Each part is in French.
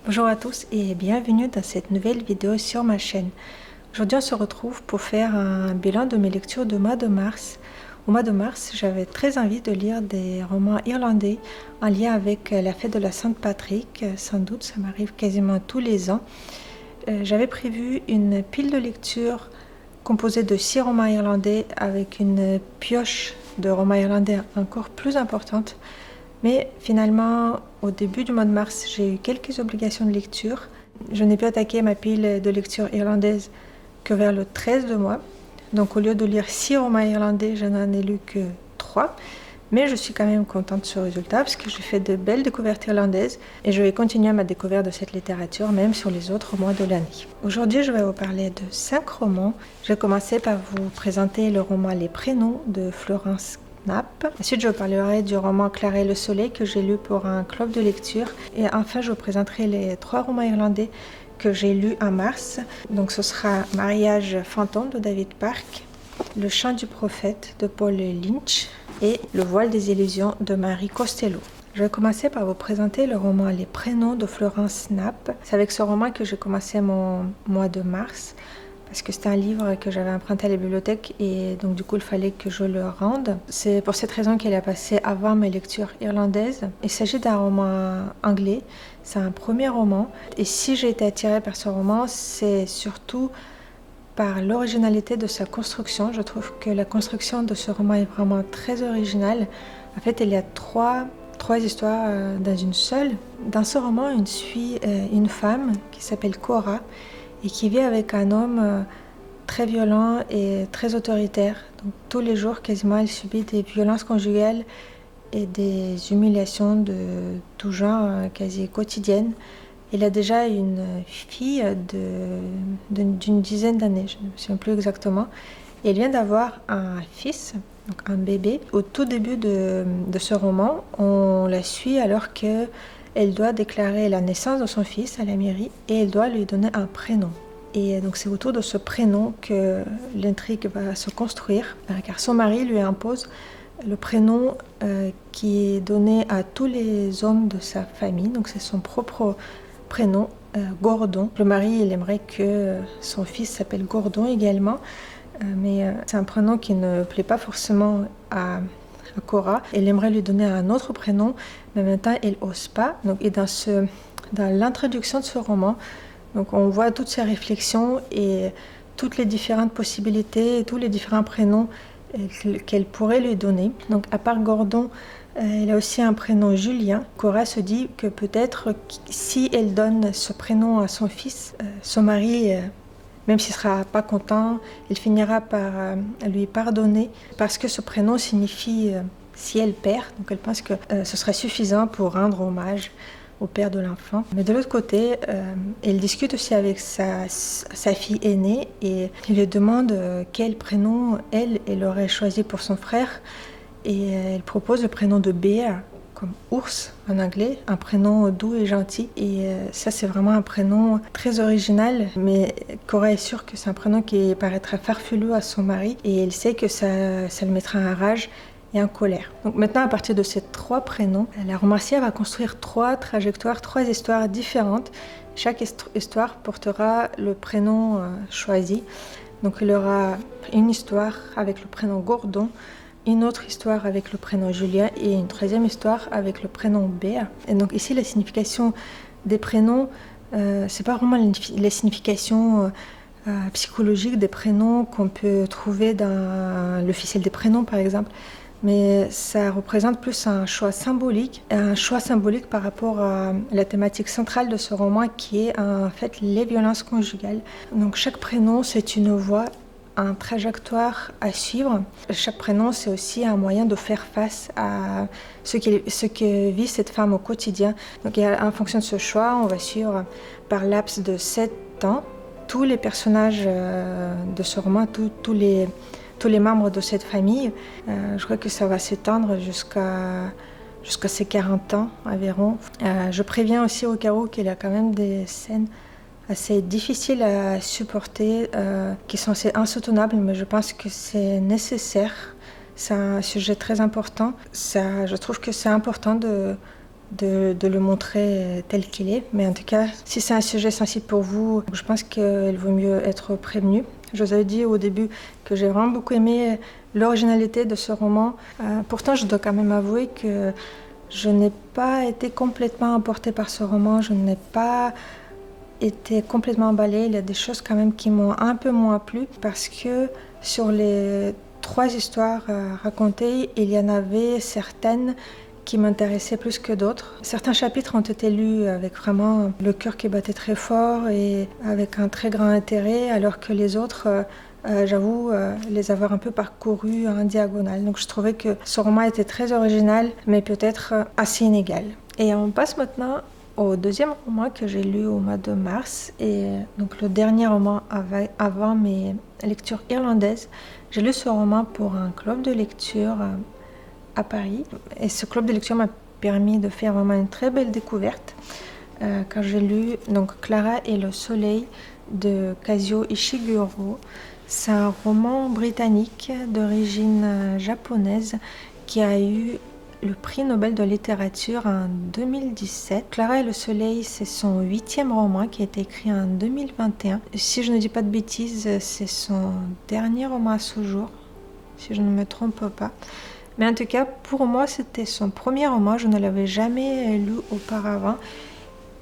Bonjour à tous et bienvenue dans cette nouvelle vidéo sur ma chaîne. Aujourd'hui on se retrouve pour faire un bilan de mes lectures du mois de mars. Au mois de mars, j'avais très envie de lire des romans irlandais en lien avec la fête de la Saint-Patrick. Sans doute, ça m'arrive quasiment tous les ans. J'avais prévu une pile de lecture composée de 6 romans irlandais avec une pioche de romans irlandais encore plus importante. Mais finalement, au début du mois de mars, j'ai eu quelques obligations de lecture. Je n'ai pu attaquer ma pile de lecture irlandaise que vers le 13 de mois. Donc au lieu de lire 6 romans irlandais, je n'en ai lu que 3. Mais je suis quand même contente de ce résultat parce que j'ai fait de belles découvertes irlandaises et je vais continuer ma découverte de cette littérature même sur les autres mois de l'année. Aujourd'hui, je vais vous parler de 5 romans. Je vais commencer par vous présenter le roman Les Prénoms de Florence Knapp. Ensuite, je vous parlerai du roman Clara et le Soleil que j'ai lu pour un club de lecture. Et enfin, je vous présenterai les 3 romans irlandais que j'ai lus en mars. Donc ce sera Mariage fantôme de David Park, Le chant du prophète de Paul Lynch et Le voile des illusions de Marie Costello. Je vais commencer par vous présenter le roman Les Prénoms de Florence Knapp. C'est avec ce roman que j'ai commencé mon mois de mars parce que c'était un livre que j'avais emprunté à la bibliothèque et donc du coup il fallait que je le rende. C'est pour cette raison qu'il a passé avant mes lectures irlandaises. Il s'agit d'un roman anglais, c'est un premier roman et si j'ai été attirée par ce roman, c'est surtout par l'originalité de sa construction. Je trouve que la construction de ce roman est vraiment très originale. En fait, il y a trois histoires dans une seule. Dans ce roman, on suit une femme qui s'appelle Cora et qui vit avec un homme très violent et très autoritaire. Donc, tous les jours, quasiment, elle subit des violences conjugales et des humiliations de tout genre, quasi quotidiennes. Elle a déjà une fille d'une dizaine d'années, je ne me souviens plus exactement. Et elle vient d'avoir un fils, donc un bébé. Au tout début de ce roman, on la suit alors qu'elle doit déclarer la naissance de son fils à la mairie et elle doit lui donner un prénom. Et donc c'est autour de ce prénom que l'intrigue va se construire, car son mari lui impose le prénom qui est donné à tous les hommes de sa famille, donc c'est son propre prénom, Gordon. Le mari, il aimerait que son fils s'appelle Gordon également, mais c'est un prénom qui ne plaît pas forcément à Cora. Elle aimerait lui donner un autre prénom, mais en même temps, elle n'ose pas. Donc, et dans l'introduction de ce roman, donc on voit toutes ces réflexions et toutes les différentes possibilités, et tous les différents prénoms qu'elle pourrait lui donner. Donc à part Gordon, elle a aussi un prénom Julien. Cora se dit que peut-être si elle donne ce prénom à son fils, son mari, même s'il ne sera pas content, il finira par lui pardonner parce que ce prénom signifie ciel père. Donc elle pense que ce serait suffisant pour rendre hommage au père de l'enfant. Mais de l'autre côté, elle discute aussi avec sa fille aînée et elle lui demande quel prénom elle aurait choisi pour son frère. Et elle propose le prénom de Bear, comme ours en anglais, un prénom doux et gentil. Et ça, c'est vraiment un prénom très original, mais Cora est sûre que c'est un prénom qui paraîtra farfelu à son mari. Et elle sait que ça le mettra en rage et en colère. Donc maintenant, à partir de ces 3 prénoms, la romancière va construire 3 trajectoires, 3 histoires différentes. Chaque histoire portera le prénom choisi. Donc il y aura une histoire avec le prénom Gordon, une autre histoire avec le prénom Julien et une 3e histoire avec le prénom Béa. Et donc ici, la signification des prénoms, c'est pas vraiment la signification psychologique des prénoms qu'on peut trouver dans l'officiel des prénoms, par exemple. Mais ça représente plus un choix symbolique par rapport à la thématique centrale de ce roman qui est en fait les violences conjugales. Donc chaque prénom, c'est une voie, une trajectoire à suivre. Chaque prénom, c'est aussi un moyen de faire face à ce que vit cette femme au quotidien. Donc en fonction de ce choix, on va suivre par laps de 7 ans tous les personnages de ce roman, tous les membres de cette famille. Je crois que ça va s'étendre jusqu'à ses 40 ans environ. Je préviens aussi au cas où qu'il y a quand même des scènes assez difficiles à supporter, qui sont assez insoutenables, mais je pense que c'est nécessaire. C'est un sujet très important. Je trouve que c'est important de de le montrer tel qu'il est. Mais en tout cas, si c'est un sujet sensible pour vous, je pense qu'il vaut mieux être prévenu. Je vous avais dit au début que j'ai vraiment beaucoup aimé l'originalité de ce roman. Pourtant, je dois quand même avouer que je n'ai pas été complètement emportée par ce roman. Je n'ai pas été complètement emballée. Il y a des choses quand même qui m'ont un peu moins plu parce que sur les 3 histoires racontées, il y en avait certaines qui m'intéressaient plus que d'autres. Certains chapitres ont été lus avec vraiment le cœur qui battait très fort et avec un très grand intérêt, alors que les autres, j'avoue, les avoir un peu parcourus en diagonale. Donc je trouvais que ce roman était très original, mais peut-être assez inégal. Et on passe maintenant au deuxième roman que j'ai lu au mois de mars, et donc le dernier roman avant mes lectures irlandaises. J'ai lu ce roman pour un club de lecture à Paris, et ce club de lecture m'a permis de faire vraiment une très belle découverte quand j'ai lu donc Clara et le soleil de Kazuo Ishiguro. C'est un roman britannique d'origine japonaise qui a eu le prix Nobel de littérature en 2017. Clara et le soleil, c'est son 8e roman qui a été écrit en 2021. Si je ne dis pas de bêtises, c'est son dernier roman à ce jour, si je ne me trompe pas. Mais en tout cas, pour moi, c'était son premier roman. Je ne l'avais jamais lu auparavant.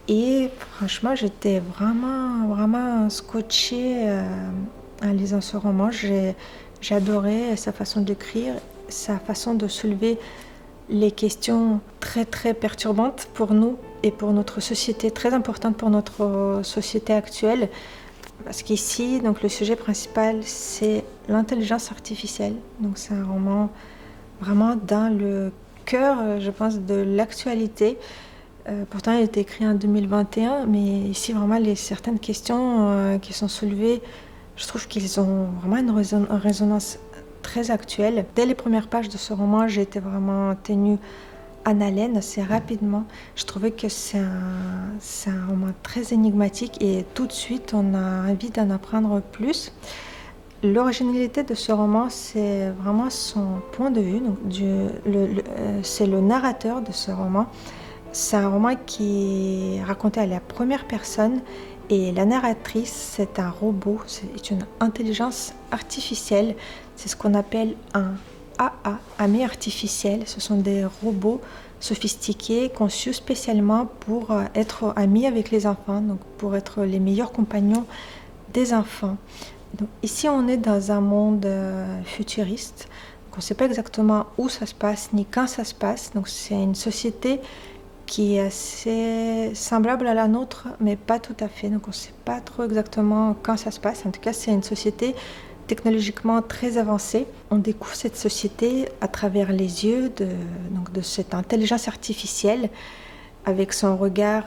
Et franchement, j'étais vraiment scotchée en lisant ce roman. J'ai adoré sa façon d'écrire, sa façon de soulever les questions très perturbantes pour nous et pour notre société, très importantes pour notre société actuelle. Parce qu'ici, donc, le sujet principal, c'est l'intelligence artificielle. Donc c'est un roman vraiment dans le cœur, je pense, de l'actualité. Pourtant, il a été écrit en 2021, mais ici, vraiment, certaines questions qui sont soulevées, je trouve qu'ils ont vraiment une résonance très actuelle. Dès les premières pages de ce roman, j'ai été vraiment tenue en haleine assez rapidement. Je trouvais que c'est un roman très énigmatique et tout de suite, on a envie d'en apprendre plus. L'originalité de ce roman, c'est vraiment son point de vue. Donc, c'est le narrateur de ce roman. C'est un roman qui est raconté à la première personne et la narratrice, c'est un robot, c'est une intelligence artificielle. C'est ce qu'on appelle un AA, ami artificiel. Ce sont des robots sophistiqués, conçus spécialement pour être amis avec les enfants, donc pour être les meilleurs compagnons des enfants. Donc, ici, on est dans un monde futuriste. Donc, on ne sait pas exactement où ça se passe ni quand ça se passe. Donc, c'est une société qui est assez semblable à la nôtre, mais pas tout à fait. Donc, on ne sait pas trop exactement quand ça se passe. En tout cas, c'est une société technologiquement très avancée. On découvre cette société à travers les yeux de cette intelligence artificielle, avec son regard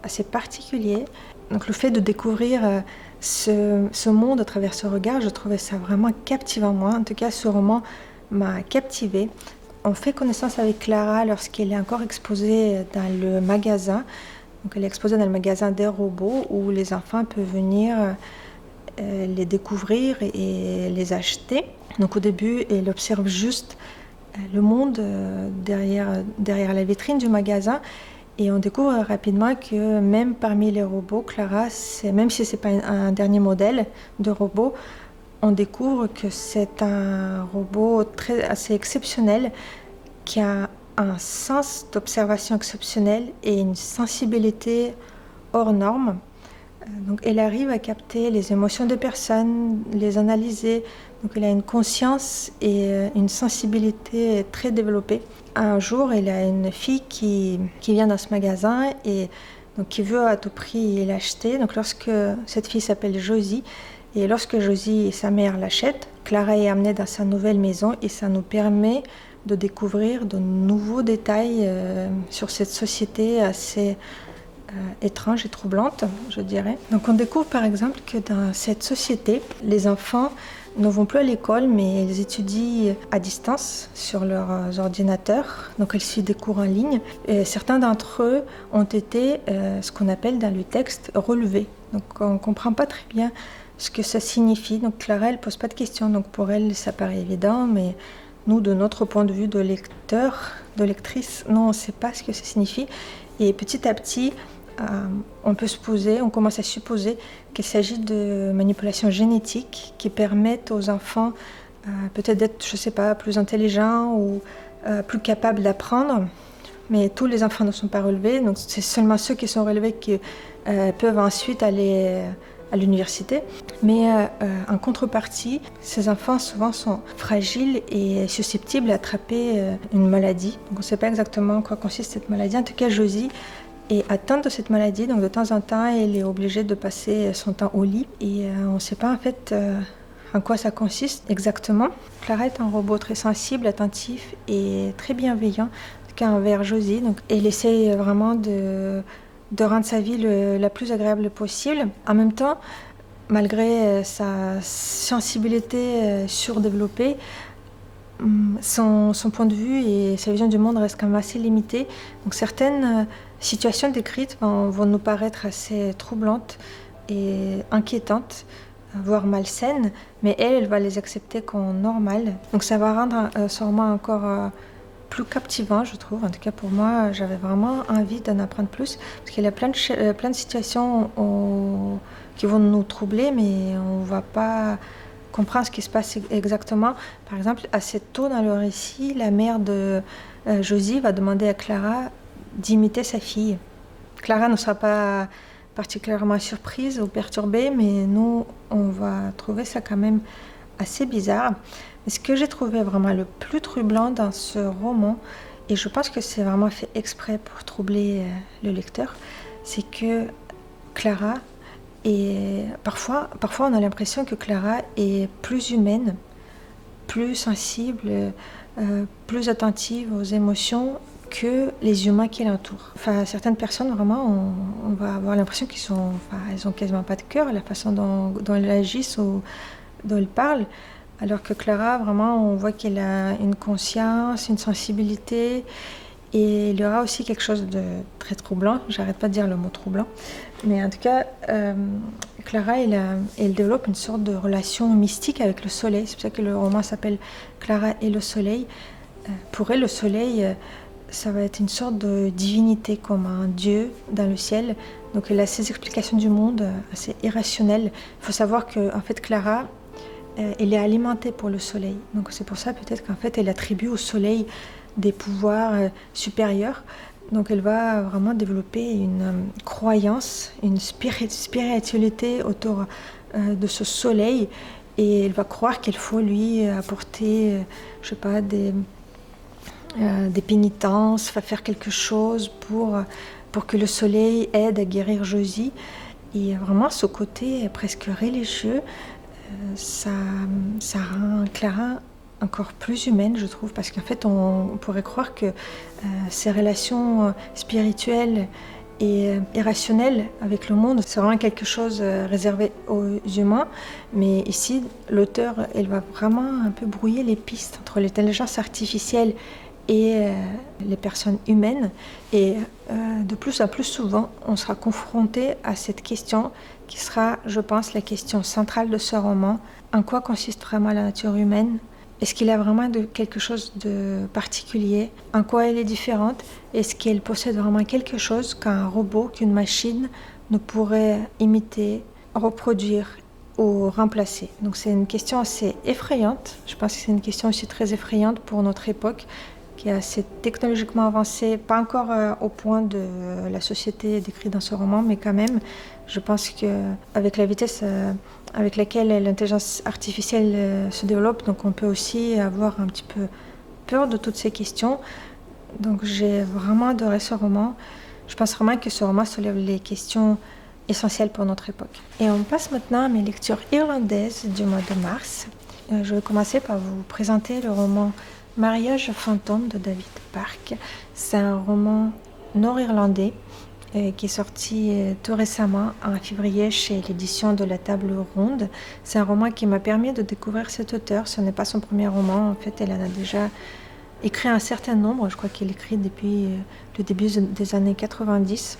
assez particulier. Donc, le fait de découvrir ce monde à travers ce regard, je trouvais ça vraiment captivant. Moi, en tout cas, ce roman m'a captivée. On fait connaissance avec Clara lorsqu'elle est encore exposée dans le magasin. Donc, elle est exposée dans le magasin des robots où les enfants peuvent venir les découvrir et les acheter. Donc, au début, elle observe juste le monde derrière la vitrine du magasin. Et on découvre rapidement que même parmi les robots, Clara, même si ce n'est pas un dernier modèle de robot, on découvre que c'est un robot assez exceptionnel qui a un sens d'observation exceptionnel et une sensibilité hors norme. Donc elle arrive à capter les émotions des personnes, les analyser. Donc elle a une conscience et une sensibilité très développée. Un jour, il y a une fille qui vient dans ce magasin et donc, qui veut à tout prix l'acheter. Donc lorsque cette fille s'appelle Josie, et lorsque Josie et sa mère l'achètent, Clara est amenée dans sa nouvelle maison et ça nous permet de découvrir de nouveaux détails sur cette société assez étrange et troublante, je dirais. Donc on découvre par exemple que dans cette société, les enfants ne vont plus à l'école, mais ils étudient à distance sur leurs ordinateurs. Donc ils suivent des cours en ligne. Et certains d'entre eux ont été ce qu'on appelle dans le texte relevés. Donc on ne comprend pas très bien ce que ça signifie. Donc Clara, elle ne pose pas de questions. Donc pour elle, ça paraît évident, mais nous, de notre point de vue de lecteur, de lectrice, non, on ne sait pas ce que ça signifie. Et petit à petit, on commence à supposer qu'il s'agit de manipulations génétiques qui permettent aux enfants peut-être d'être, je ne sais pas, plus intelligents ou plus capables d'apprendre. Mais tous les enfants ne sont pas relevés, donc c'est seulement ceux qui sont relevés qui peuvent ensuite aller à l'université. Mais en contrepartie, ces enfants souvent sont fragiles et susceptibles d'attraper une maladie. Donc on ne sait pas exactement en quoi consiste cette maladie. En tout cas, Josie est atteinte de cette maladie, donc de temps en temps, elle est obligée de passer son temps au lit. Et on ne sait pas en fait en quoi ça consiste exactement. Clara est un robot très sensible, attentif et très bienveillant, en tout cas envers Josie. Donc elle essaye vraiment de rendre sa vie la plus agréable possible. En même temps, malgré sa sensibilité surdéveloppée, son point de vue et sa vision du monde restent quand même assez limitées. Donc certaines situations décrites vont nous paraître assez troublantes et inquiétantes, voire malsaines, mais elle va les accepter comme normales. Donc ça va rendre ce roman encore plus captivant, je trouve. En tout cas pour moi, j'avais vraiment envie d'en apprendre plus, parce qu'il y a plein de situations qui vont nous troubler, mais on ne va pas comprendre ce qui se passe exactement. Par exemple, assez tôt dans le récit, la mère de Josie va demander à Clara d'imiter sa fille. Clara ne sera pas particulièrement surprise ou perturbée, mais nous, on va trouver ça quand même assez bizarre. Mais ce que j'ai trouvé vraiment le plus troublant dans ce roman, et je pense que c'est vraiment fait exprès pour troubler le lecteur, c'est que Clara est... Parfois, on a l'impression que Clara est plus humaine, plus sensible, plus attentive aux émotions que les humains qui l'entourent. Enfin, certaines personnes, vraiment, on va avoir l'impression elles ont quasiment pas de cœur, la façon dont elles agissent ou dont elles parlent. Alors que Clara, vraiment, on voit qu'elle a une conscience, une sensibilité, et il y aura aussi quelque chose de très troublant. J'arrête pas de dire le mot troublant, mais en tout cas, Clara, elle développe une sorte de relation mystique avec le soleil. C'est pour ça que le roman s'appelle Clara et le soleil. Pour elle, le soleil, ça va être une sorte de divinité, comme un dieu dans le ciel. Donc elle a ses explications du monde assez irrationnelles. Il faut savoir que, en fait, Clara, elle est alimentée pour le soleil. Donc c'est pour ça peut-être qu'en fait elle attribue au soleil des pouvoirs supérieurs. Donc elle va vraiment développer une croyance, une spiritualité autour de ce soleil, et elle va croire qu'il faut lui apporter, je sais pas, des pénitences, faire quelque chose pour que le soleil aide à guérir Josie. Et vraiment ce côté presque religieux, ça rend Clara encore plus humaine, je trouve, parce qu'en fait on pourrait croire que ces relations spirituelles et irrationnelles avec le monde, c'est vraiment quelque chose réservé aux humains. Mais ici, l'auteur, elle va vraiment un peu brouiller les pistes entre l'intelligence artificielle et les personnes humaines. Et de plus en plus souvent, on sera confronté à cette question qui sera, je pense, la question centrale de ce roman. En quoi consiste vraiment la nature humaine ? Est-ce qu'il y a vraiment quelque chose de particulier ? En quoi elle est différente ? Est-ce qu'elle possède vraiment quelque chose qu'un robot, qu'une machine ne pourrait imiter, reproduire ou remplacer ? Donc c'est une question assez effrayante. Je pense que c'est une question aussi très effrayante pour notre époque, qui est assez technologiquement avancée, pas encore au point de la société décrite dans ce roman, mais quand même, je pense qu'avec la vitesse avec laquelle l'intelligence artificielle se développe, donc on peut aussi avoir un petit peu peur de toutes ces questions. Donc j'ai vraiment adoré ce roman. Je pense vraiment que ce roman soulève les questions essentielles pour notre époque. Et on passe maintenant à mes lectures irlandaises du mois de mars. Je vais commencer par vous présenter le roman Mariage fantôme de David Park. C'est un roman nord-irlandais qui est sorti tout récemment en février chez l'édition de la Table Ronde. C'est un roman qui m'a permis de découvrir cet auteur. Ce n'est pas son premier roman. En fait, elle en a déjà écrit un certain nombre. Je crois qu'elle écrit depuis le début des années 90.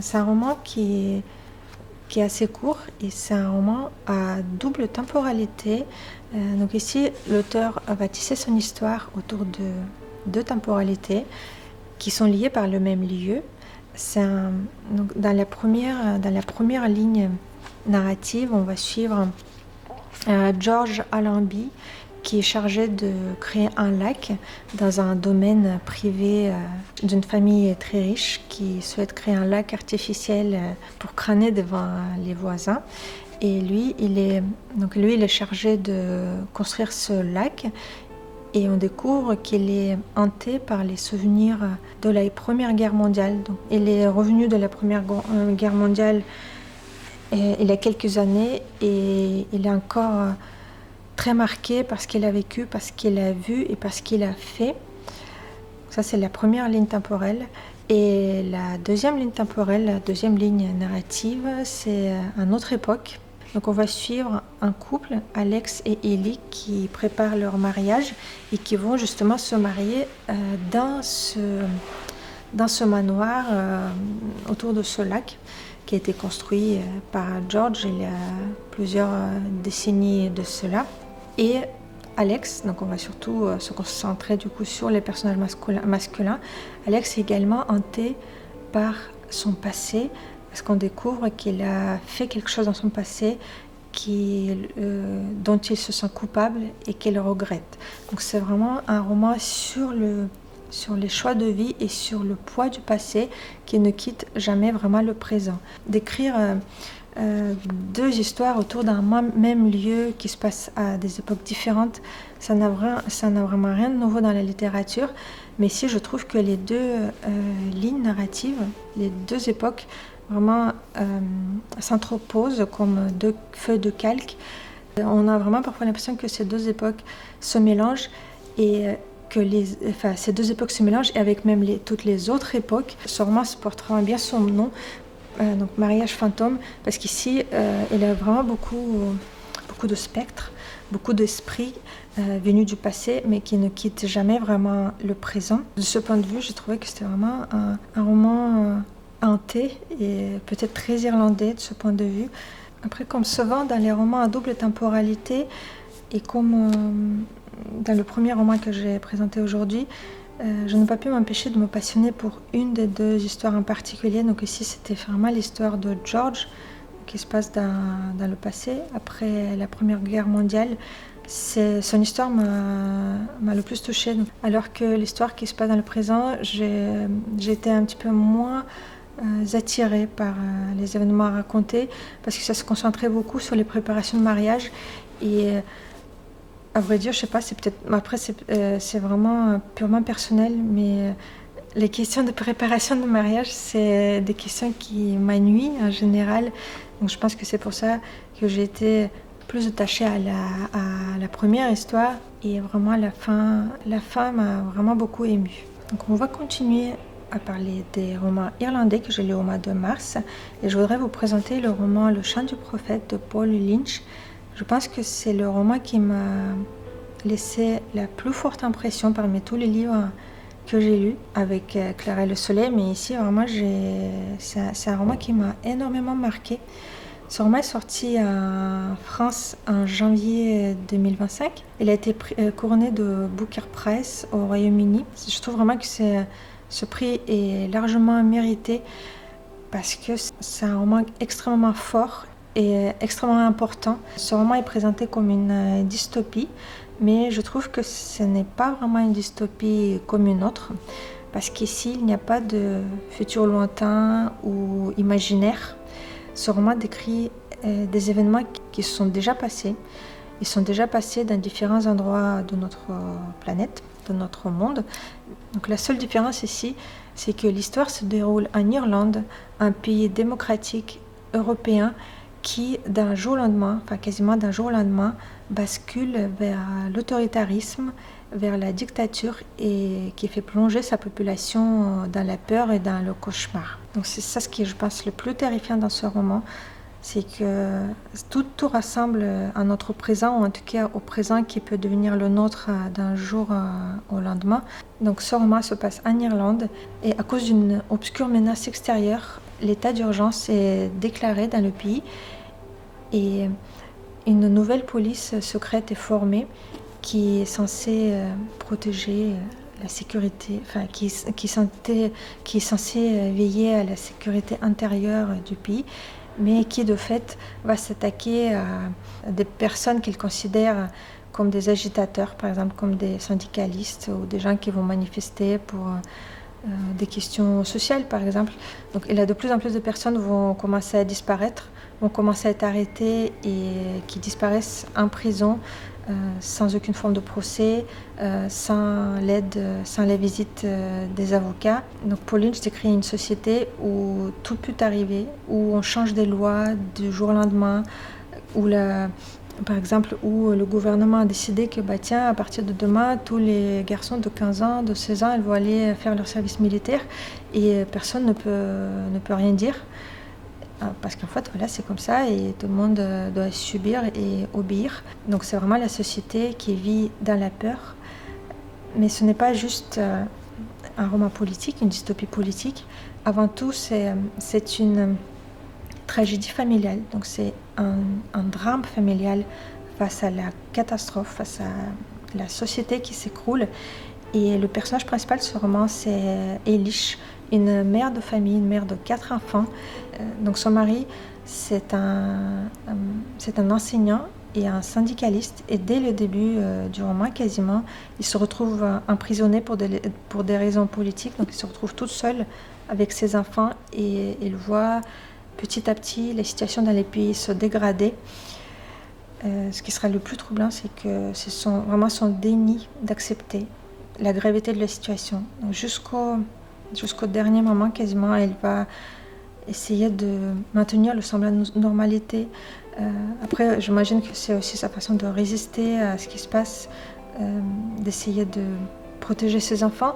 C'est un roman qui qui est assez court et c'est un roman à double temporalité. Donc ici, l'auteur a tisser son histoire autour de deux temporalités qui sont liées par le même lieu. Donc dans la première ligne narrative, on va suivre George Allenby qui est chargé de créer un lac dans un domaine privé d'une famille très riche qui souhaite créer un lac artificiel pour crâner devant les voisins. Et lui, il est chargé de construire ce lac. Et on découvre qu'il est hanté par les souvenirs de la Première Guerre mondiale. Donc, il est revenu de la Première Guerre mondiale il y a quelques années et il est encore très marqué par ce qu'il a vécu, par ce qu'il a vu et par ce qu'il a fait. Ça, c'est la première ligne temporelle. Et la deuxième ligne temporelle, la deuxième ligne narrative, c'est une autre époque. Donc on va suivre un couple, Alex et Ellie, qui préparent leur mariage et qui vont justement se marier dans ce manoir autour de ce lac qui a été construit par George il y a plusieurs décennies de cela. Et Alex, donc on va surtout se concentrer du coup sur les personnages masculins. Alex est également hanté par son passé, parce qu'on découvre qu'il a fait quelque chose dans son passé dont il se sent coupable et qu'il regrette. Donc c'est vraiment un roman sur les choix de vie et sur le poids du passé qui ne quitte jamais vraiment le présent. D'écrire deux histoires autour d'un même lieu qui se passe à des époques différentes, ça n'a vraiment rien de nouveau dans la littérature. Mais ici, je trouve que les deux lignes narratives, les deux époques, vraiment s'entreposent comme deux feuilles de calque. On a vraiment parfois l'impression que ces deux époques se mélangent et que ces deux époques se mélangent et avec même toutes les autres époques. Ce roman se porte vraiment bien son nom, donc Mariage fantôme, parce qu'ici il y a vraiment beaucoup de spectres, beaucoup d'esprits venus du passé mais qui ne quittent jamais vraiment le présent. De ce point de vue, j'ai trouvé que c'était vraiment un roman hanté et peut-être très irlandais de ce point de vue. Après, comme souvent dans les romans à double temporalité et comme dans le premier roman que j'ai présenté aujourd'hui, je n'ai pas pu m'empêcher de me passionner pour une des deux histoires en particulier. Donc ici, c'était vraiment l'histoire de George qui se passe dans le passé, après la Première Guerre mondiale. Son histoire m'a le plus touchée. Alors que l'histoire qui se passe dans le présent, j'étais un petit peu moins attirée par les événements à raconter, parce que ça se concentrait beaucoup sur les préparations de mariage. Et à vrai dire, je sais pas, c'est peut-être. Après, c'est vraiment purement personnel, mais les questions de préparation de mariage, c'est des questions qui m'ennuient en général. Donc, je pense que c'est pour ça que j'ai été plus attachée à la première histoire et vraiment la fin m'a vraiment beaucoup émue. Donc, on va continuer à parler des romans irlandais que j'ai lus au mois de mars et je voudrais vous présenter le roman Le Chant du prophète de Paul Lynch. Je pense que c'est le roman qui m'a laissé la plus forte impression parmi tous les livres que j'ai lus avec Clara et le Soleil, mais ici vraiment c'est un roman qui m'a énormément marqué. Ce roman est sorti en France en janvier 2025. Il a été couronné de Booker Prize au Royaume-Uni. Je trouve vraiment que ce prix est largement mérité parce que c'est un roman extrêmement fort et extrêmement important. Ce roman est présenté comme une dystopie, mais je trouve que ce n'est pas vraiment une dystopie comme une autre, parce qu'ici, il n'y a pas de futur lointain ou imaginaire. Ce roman décrit des événements qui se sont déjà passés. Ils sont déjà passés dans différents endroits de notre planète, de notre monde. Donc la seule différence ici, c'est que l'histoire se déroule en Irlande, un pays démocratique européen qui, d'un jour au lendemain, enfin quasiment d'un jour au lendemain, bascule vers l'autoritarisme, vers la dictature et qui fait plonger sa population dans la peur et dans le cauchemar. Donc c'est ça ce qui est, je pense, le plus terrifiant dans ce roman. c'est que tout rassemble à notre présent, ou en tout cas au présent qui peut devenir le nôtre d'un jour au lendemain. Donc ce roman se passe en Irlande et à cause d'une obscure menace extérieure, l'état d'urgence est déclaré dans le pays et une nouvelle police secrète est formée qui est censée protéger la sécurité, enfin qui est censée veiller à la sécurité intérieure du pays, mais qui de fait va s'attaquer à des personnes qu'ils considèrent comme des agitateurs, par exemple comme des syndicalistes ou des gens qui vont manifester pour des questions sociales, par exemple. Donc, et là, de plus en plus de personnes vont commencer à disparaître, vont commencer à être arrêtées et qui disparaissent en prison sans aucune forme de procès, sans l'aide, sans la visite des avocats. Donc pour Lynch, c'est créer une société où tout peut arriver, où on change des lois du jour au lendemain, où par exemple, où le gouvernement a décidé que tiens, à partir de demain, tous les garçons de 15 ans, de 16 ans, ils vont aller faire leur service militaire et personne ne peut rien dire. Parce qu'en fait, voilà, c'est comme ça et tout le monde doit subir et obéir. Donc c'est vraiment la société qui vit dans la peur. Mais ce n'est pas juste un roman politique, une dystopie politique. Avant tout, c'est une tragédie familiale. Donc c'est un drame familial face à la catastrophe, face à la société qui s'écroule. Et le personnage principal de ce roman, c'est Eilish, une mère de famille, une mère de 4 enfants. Donc son mari, c'est un enseignant et un syndicaliste. Et dès le début du roman, quasiment, il se retrouve emprisonné pour des raisons politiques. Donc il se retrouve toute seule avec ses enfants et il voit petit à petit la situation dans les pays se dégrader. Ce qui sera le plus troublant, c'est que c'est vraiment son déni d'accepter la gravité de la situation. Donc jusqu'au dernier moment, quasiment, elle va essayer de maintenir le semblant de normalité. Après, j'imagine que c'est aussi sa façon de résister à ce qui se passe, d'essayer de protéger ses enfants.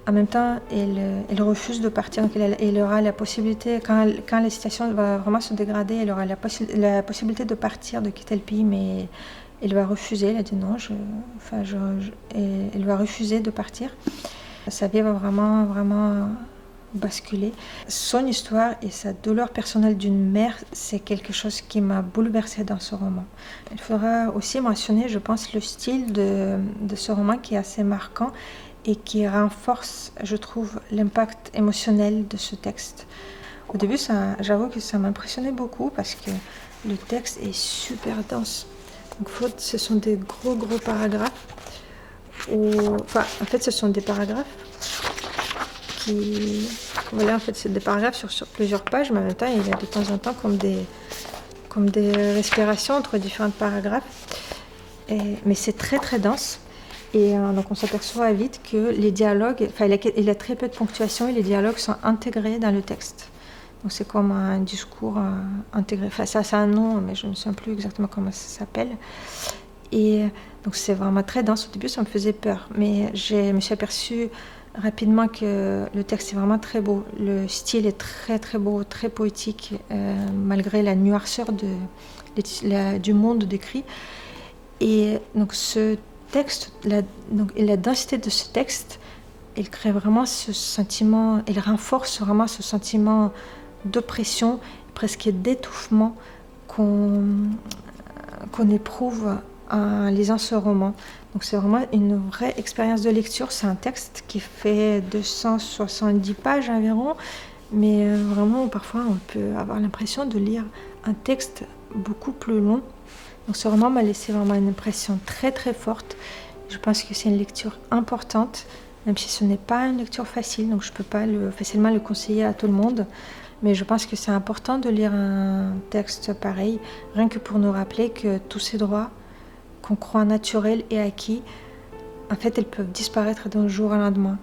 En même temps, elle refuse de partir. Donc elle aura la possibilité, quand la situation va vraiment se dégrader, elle aura la possibilité de partir, de quitter le pays, mais elle va refuser. Elle a dit non, elle va refuser de partir. Sa vie va vraiment, vraiment basculer. Son histoire et sa douleur personnelle d'une mère, c'est quelque chose qui m'a bouleversée dans ce roman. Il faudra aussi mentionner, je pense, le style de ce roman qui est assez marquant et qui renforce, je trouve, l'impact émotionnel de ce texte. Au début, j'avoue que ça m'impressionnait beaucoup parce que le texte est super dense. Donc, ce sont des gros paragraphes. En fait, ce sont des paragraphes voilà, en fait, c'est des paragraphes sur plusieurs pages, mais en même temps, il y a de temps en temps comme des respirations entre différents paragraphes. Mais c'est très, très dense. Et donc, on s'aperçoit vite que les dialogues, il y a très peu de ponctuation et les dialogues sont intégrés dans le texte. Donc, c'est comme un discours intégré. Enfin, ça, c'est un nom, mais je ne me souviens plus exactement comment ça s'appelle. Et donc, c'est vraiment très dense. Au début, ça me faisait peur. Mais je me suis aperçue rapidement que le texte est vraiment très beau. Le style est très, très beau, très poétique, malgré la noirceur du monde décrit. Et donc, ce texte, la densité de ce texte, il crée vraiment ce sentiment, il renforce vraiment ce sentiment d'oppression, presque d'étouffement qu'on éprouve en lisant ce roman. Donc c'est vraiment une vraie expérience de lecture. C'est un texte qui fait 270 pages environ, mais vraiment parfois on peut avoir l'impression de lire un texte beaucoup plus long. Donc ce roman m'a laissé vraiment une impression très très forte. Je pense que c'est une lecture importante, même si ce n'est pas une lecture facile, donc je ne peux pas facilement le conseiller à tout le monde. Mais je pense que c'est important de lire un texte pareil, rien que pour nous rappeler que tous ces droits qu'on croit naturels et acquis, en fait, ils peuvent disparaître d'un jour au lendemain.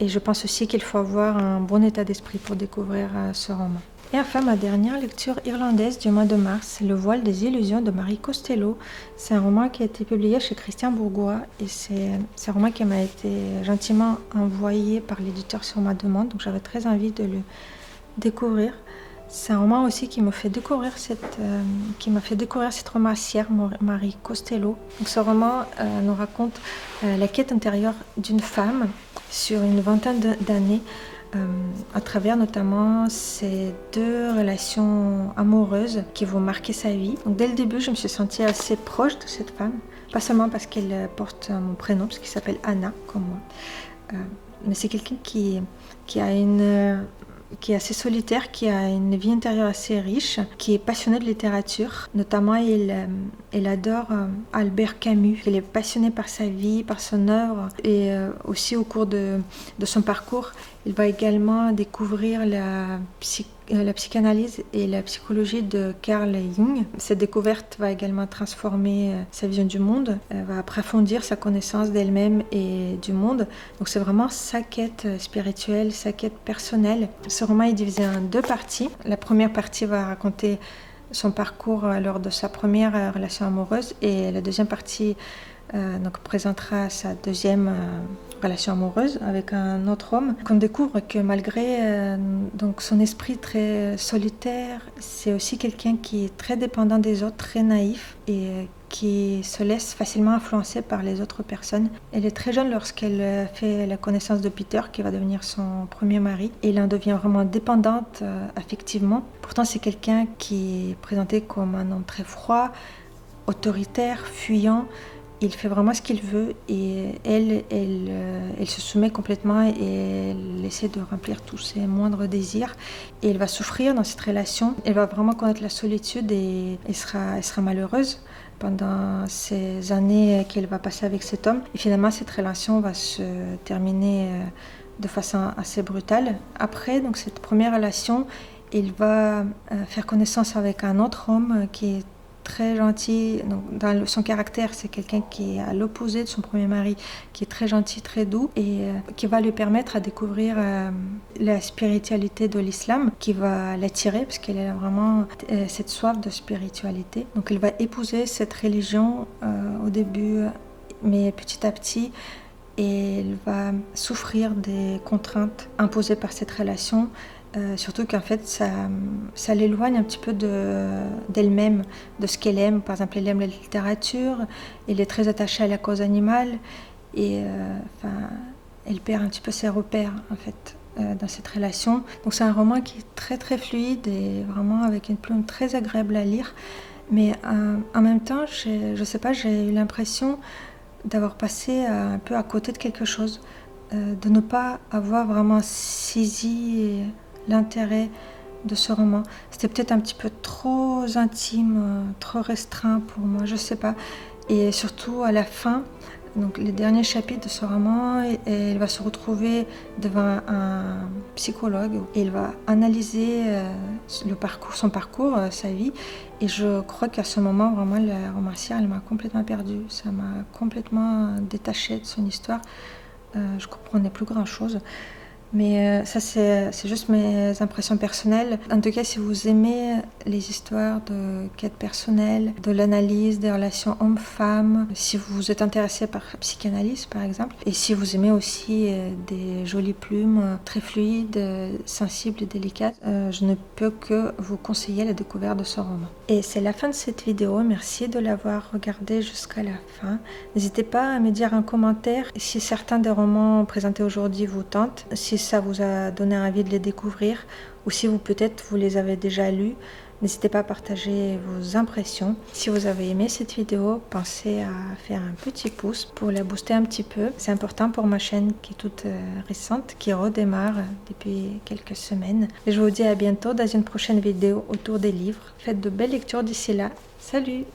Et je pense aussi qu'il faut avoir un bon état d'esprit pour découvrir ce roman. Et enfin, ma dernière lecture irlandaise du mois de mars, Le voile des illusions de Marie Costello. C'est un roman qui a été publié chez Christian Bourgois et c'est un roman qui m'a été gentiment envoyé par l'éditeur sur ma demande, donc j'avais très envie de le découvrir. C'est un roman aussi qui m'a fait découvrir cette romancière, Marie Costello. Donc, ce roman nous raconte la quête intérieure d'une femme sur une vingtaine d'années, à travers notamment ces 2 relations amoureuses qui vont marquer sa vie. Donc, dès le début, je me suis sentie assez proche de cette femme, pas seulement parce qu'elle porte mon prénom, parce qu'elle s'appelle Anna, comme moi, mais c'est quelqu'un qui est assez solitaire, qui a une vie intérieure assez riche, qui est passionné de littérature. Notamment, il adore Albert Camus. Il est passionné par sa vie, par son œuvre. Et aussi au cours de son parcours, il va également découvrir la psychanalyse et la psychologie de Carl Jung. Cette découverte va également transformer sa vision du monde, va approfondir sa connaissance d'elle-même et du monde. Donc c'est vraiment sa quête spirituelle, sa quête personnelle. Ce roman est divisé en 2 parties. La première partie va raconter son parcours lors de sa première relation amoureuse, et la deuxième partie donc présentera sa deuxième relation amoureuse avec un autre homme. On découvre que malgré donc son esprit très solitaire, c'est aussi quelqu'un qui est très dépendant des autres, très naïf, et qui se laisse facilement influencer par les autres personnes. Elle est très jeune lorsqu'elle fait la connaissance de Peter, qui va devenir son premier mari, et elle en devient vraiment dépendante affectivement. Pourtant, c'est quelqu'un qui est présenté comme un homme très froid, autoritaire, fuyant. Il fait vraiment ce qu'il veut, et elle se soumet complètement, et elle essaie de remplir tous ses moindres désirs. Et elle va souffrir dans cette relation. Elle va vraiment connaître la solitude, et elle sera malheureuse pendant ces années qu'elle va passer avec cet homme. Et finalement, cette relation va se terminer de façon assez brutale. Après donc, cette première relation, il va faire connaissance avec un autre homme qui est très gentil. Donc, dans son caractère, c'est quelqu'un qui est à l'opposé de son premier mari, qui est très gentil, très doux, et qui va lui permettre de découvrir la spiritualité de l'islam, qui va l'attirer parce qu'elle a vraiment cette soif de spiritualité. Donc elle va épouser cette religion au début, mais petit à petit, et elle va souffrir des contraintes imposées par cette relation. Surtout qu'en fait, ça l'éloigne un petit peu d'elle-même, de ce qu'elle aime. Par exemple, elle aime la littérature, elle est très attachée à la cause animale, et elle perd un petit peu ses repères, en fait, dans cette relation. Donc c'est un roman qui est très très fluide, et vraiment avec une plume très agréable à lire. Mais en même temps, je sais pas, j'ai eu l'impression d'avoir passé un peu à côté de quelque chose, de ne pas avoir vraiment saisi l'intérêt de ce roman. C'était peut-être un petit peu trop intime, trop restreint pour moi, je sais pas. Et surtout à la fin, donc les derniers chapitres de ce roman, elle va se retrouver devant un psychologue, et il va analyser son parcours, sa vie. Et je crois qu'à ce moment, vraiment, la romancière, elle m'a complètement perdue. Ça m'a complètement détachée de son histoire. Je comprenais plus grand-chose. Mais ça, c'est juste mes impressions personnelles. En tout cas, si vous aimez les histoires de quête personnelle, de l'analyse des relations hommes-femmes, si vous êtes intéressé par la psychanalyse, par exemple, et si vous aimez aussi des jolies plumes très fluides, sensibles et délicates, je ne peux que vous conseiller la découverte de ce roman. Et c'est la fin de cette vidéo. Merci de l'avoir regardée jusqu'à la fin. N'hésitez pas à me dire en commentaire si certains des romans présentés aujourd'hui vous tentent, si ça vous a donné envie de les découvrir, ou si peut-être vous les avez déjà lus. N'hésitez pas à partager vos impressions. Si vous avez aimé cette vidéo, pensez à faire un petit pouce pour la booster un petit peu. C'est important pour ma chaîne qui est toute récente, qui redémarre depuis quelques semaines. Et je vous dis à bientôt dans une prochaine vidéo autour des livres. Faites de belles lectures d'ici là. Salut!